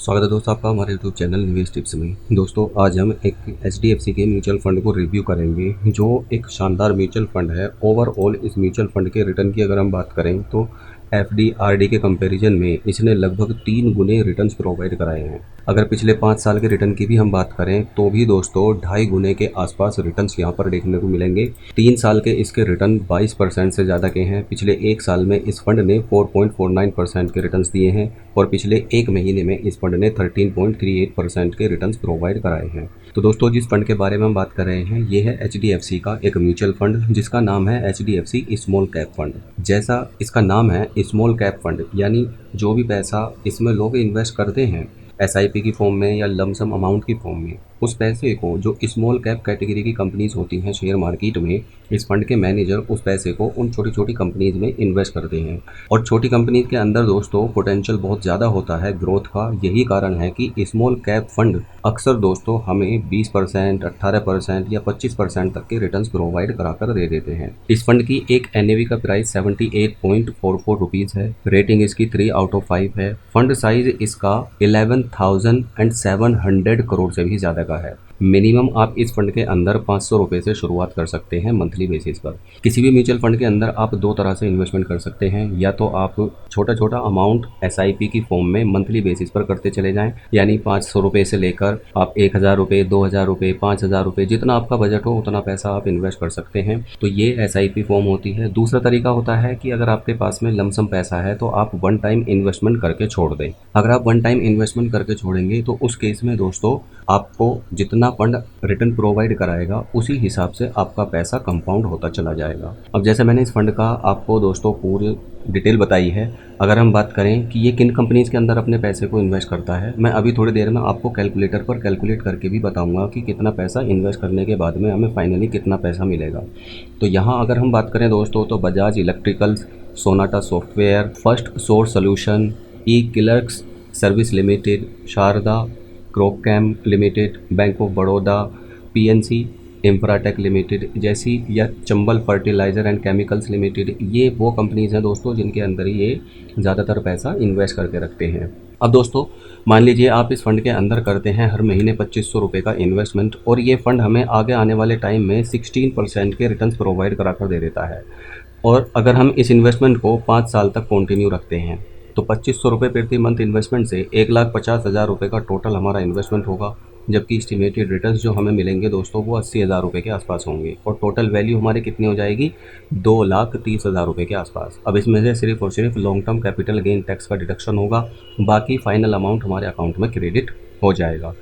स्वागत है दोस्तों आपका हमारे यूट्यूब चैनल निवेश टिप्स में। दोस्तों आज हम एक एचडीएफसी के म्यूचुअल फंड को रिव्यू करेंगे जो एक शानदार म्यूचुअल फंड है। ओवरऑल इस म्यूचुअल फंड के रिटर्न की अगर हम बात करें तो एफडी आरडी के कंपैरिजन में इसने लगभग 3 गुने रिटर्न्स प्रोवाइड कराए हैं। अगर पिछले 5 साल के रिटर्न की भी हम बात करें तो भी दोस्तों 2.5 गुने के आसपास रिटर्न्स यहाँ पर देखने को मिलेंगे। 3 साल के इसके रिटर्न 22% से ज़्यादा के हैं। पिछले 1 साल में इस फंड ने 4.49% के रिटर्न्स दिए हैं और पिछले 1 महीने में इस फंड ने 13.38% के रिटर्न्स प्रोवाइड कराए हैं। तो दोस्तों जिस फंड के बारे में हम बात कर रहे हैं ये है एचडीएफसी का एक म्यूचुअल फंड जिसका नाम है एचडीएफसी स्मॉल कैप फंड। जैसा इसका नाम है स्मॉल कैप फंड, यानी जो भी पैसा इसमें लोग इन्वेस्ट करते हैं एसआईपी की फॉर्म में या लमसम अमाउंट की फॉर्म में, उस पैसे को जो स्मॉल कैप कैटेगरी की कंपनीज होती हैं शेयर मार्केट में, इस फंड के मैनेजर उस पैसे को उन छोटी छोटी कंपनीज में इन्वेस्ट करते हैं। और छोटी कंपनीज के अंदर दोस्तों पोटेंशियल बहुत ज़्यादा होता है ग्रोथ का। यही कारण है कि स्मॉल कैप फंड अक्सर दोस्तों हमें 20%, 18% या 25% तक के रिटर्न्स प्रोवाइड कराकर दे देते हैं। इस फंड की एक एनएवी का प्राइस 78.44 रुपीज़ है। रेटिंग इसकी 3/5 है। फंड साइज इसका 11,700 करोड़ से भी ज़्यादा का है। मिनिमम आप इस फंड के अंदर 500 रुपये से शुरुआत कर सकते हैं मंथली बेसिस पर। किसी भी म्यूचुअल फंड के अंदर आप दो तरह से इन्वेस्टमेंट कर सकते हैं, या तो आप छोटा छोटा अमाउंट एसआईपी की फॉर्म में मंथली बेसिस पर करते चले जाएं, यानी 500 रुपये से लेकर आप 1,000 रुपये, 2,000 रुपये, 5,000 रुपये, जितना आपका बजट हो उतना पैसा आप इन्वेस्ट कर सकते हैं। तो ये एसआईपी फॉर्म होती है। दूसरा तरीका होता है कि अगर आपके पास में लमसम पैसा है तो आप वन टाइम इन्वेस्टमेंट करके छोड़ दें। अगर आप वन टाइम इन्वेस्टमेंट करके छोड़ेंगे तो उस केस में दोस्तों आपको जितना फंड रिटर्न प्रोवाइड कराएगा उसी हिसाब से आपका पैसा कंपाउंड होता चला जाएगा। अब जैसे मैंने इस फंड का आपको दोस्तों पूरी डिटेल बताई है, अगर हम बात करें कि ये किन कंपनीज के अंदर अपने पैसे को इन्वेस्ट करता है, मैं अभी थोड़ी देर में आपको कैलकुलेटर पर कैलकुलेट करके भी बताऊंगा कि कितना पैसा इन्वेस्ट करने के बाद में हमें फाइनली कितना पैसा मिलेगा। तो यहाँ अगर हम बात करें दोस्तों तो Bajaj electricals, Sonata software, first source solution, e clerks service limited, Sharda cropchem limited, bank of Baroda, PNC infratech limited जैसी, या Chambal fertilisers and chemicals limited, ये वो कंपनीज़ हैं दोस्तों जिनके अंदर ये ज़्यादातर पैसा इन्वेस्ट करके रखते हैं। अब दोस्तों मान लीजिए आप इस फंड के अंदर करते हैं हर महीने 2500 रुपये का इन्वेस्टमेंट, और ये फंड हमें आगे आने वाले टाइम में 16% के रिटर्न्स प्रोवाइड कराकर दे देता है। और अगर हम इस इन्वेस्टमेंट को 5 साल तक कंटिन्यू रखते हैं तो 2500 रुपये प्रति मंथ इन्वेस्टमेंट से 1,50,000 रुपये का टोटल हमारा इन्वेस्टमेंट होगा, जबकि एस्टिमेटेड रिटर्न्स जो हमें मिलेंगे दोस्तों वो 80,000 रुपये के आसपास होंगे, और टोटल वैल्यू हमारी कितनी हो जाएगी 2,30,000 रुपये के आसपास। अब इसमें से सिर्फ और सिर्फ long term capital gain tax का डिडक्शन होगा, बाकी फाइनल अमाउंट हमारे अकाउंट में क्रेडिट हो जाएगा।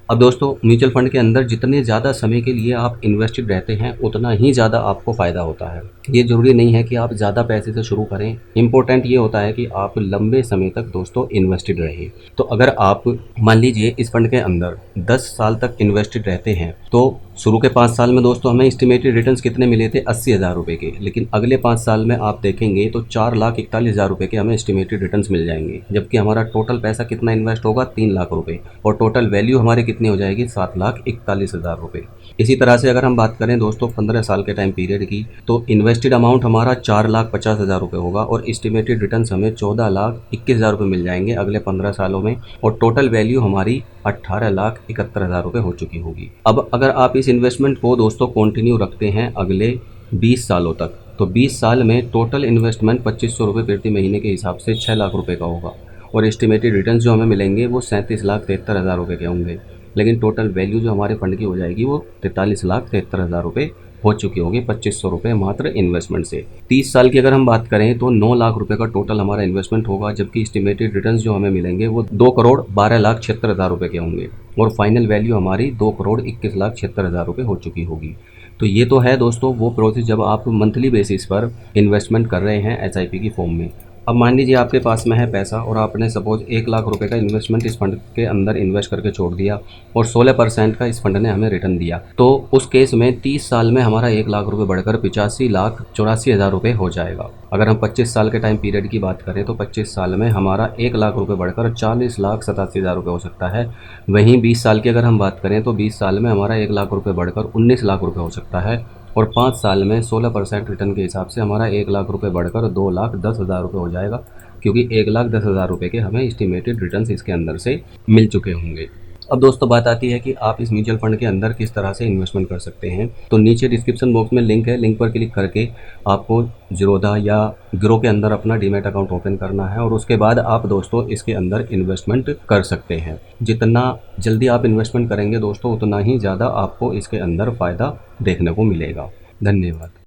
अब दोस्तों म्यूचुअल फंड के अंदर जितने ज़्यादा समय के लिए आप इन्वेस्टेड रहते हैं उतना ही ज़्यादा आपको फ़ायदा होता है। ये ज़रूरी नहीं है कि आप ज़्यादा पैसे से शुरू करें, इम्पोर्टेंट ये होता है कि आप लंबे समय तक दोस्तों इन्वेस्टेड रहें। तो अगर आप मान लीजिए इस फंड के अंदर 10 साल तक इन्वेस्टेड रहते हैं तो शुरू के 5 साल में दोस्तों हमें एस्टिमेटेड रिटर्न्स कितने मिले थे 80,000 रुपये के, लेकिन अगले 5 साल में आप देखेंगे तो 4,41,000 रुपये के हमें एस्टिमेटेड रिटर्न्स मिल जाएंगे, जबकि हमारा टोटल पैसा कितना इन्वेस्ट होगा 3 लाख रुपये, और टोटल वैल्यू हमारी कितनी हो जाएगी 7,41,000 रुपये। इसी तरह से अगर हम बात करें दोस्तों 15 साल के टाइम पीरियड की तो इन्वेस्टेड अमाउंट हमारा 4,50,000 रुपये होगा, और एस्टिमेटेड रिटर्न्स हमें 14,21,000 रुपये मिल जाएंगे अगले 15 सालों में, और टोटल वैल्यू हमारी 18,71,000 रुपये हो चुकी होगी। अब अगर आप इस इन्वेस्टमेंट को दोस्तों कंटिन्यू रखते हैं अगले 20 सालों तक, तो 20 साल में टोटल इन्वेस्टमेंट 2500 रुपये प्रति महीने के हिसाब से 6 लाख रुपये का होगा, और एस्टिमेटेड रिटर्न्स जो हमें मिलेंगे वो 37,73,000 रुपये के होंगे, लेकिन टोटल वैल्यू जो हमारे फंड की हो जाएगी वो 43,73,000 रुपये हो चुकी होगी 2500 रुपये मात्र इन्वेस्टमेंट से। 30 साल की अगर हम बात करें तो 9 लाख रुपए का टोटल हमारा इन्वेस्टमेंट होगा, जबकि एस्टिमेटेड रिटर्न्स जो हमें मिलेंगे वो 2,12,76,000 रुपये के होंगे, और फाइनल वैल्यू हमारी 2,21,76,000 रुपये हो चुकी होगी। तो ये तो है दोस्तों वो प्रोसेस जब आप मंथली बेसिस पर इन्वेस्टमेंट कर रहे हैं एसआईपी की फॉर्म में। अब मान लीजिए आपके पास में है पैसा और आपने सपोज 1 लाख रुपए का इन्वेस्टमेंट इस फंड के अंदर इन्वेस्ट करके छोड़ दिया, और 16% का इस फंड ने हमें रिटर्न दिया, तो उस केस में 30 साल में हमारा 1 लाख रुपए बढ़कर 85,84,000 रुपये हो जाएगा। अगर हम 25 साल के टाइम पीरियड की बात करें तो 25 साल में हमारा 1 लाख रुपये बढ़कर 40,87,000 रुपये हो सकता है। वहीं 20 साल की अगर हम बात करें तो 20 साल में हमारा 1 लाख रुपये बढ़कर 19 लाख रुपये हो सकता है, और 5 साल में 16% रिटर्न के हिसाब से हमारा 1 लाख रुपये बढ़कर 2,10,000 रुपये हो जाएगा, क्योंकि 1,10,000 रुपये के हमें एस्टिमेटेड रिटर्न्स इसके अंदर से मिल चुके होंगे। अब दोस्तों बात आती है कि आप इस म्यूचुअल फंड के अंदर किस तरह से इन्वेस्टमेंट कर सकते हैं। तो नीचे डिस्क्रिप्शन बॉक्स में लिंक है, लिंक पर क्लिक करके आपको ज़ीरोधा या ग्रो के अंदर अपना डीमैट अकाउंट ओपन करना है और उसके बाद आप दोस्तों इसके अंदर इन्वेस्टमेंट कर सकते हैं। जितना जल्दी आप इन्वेस्टमेंट करेंगे दोस्तों उतना ही ज़्यादा आपको इसके अंदर फ़ायदा देखने को मिलेगा। धन्यवाद।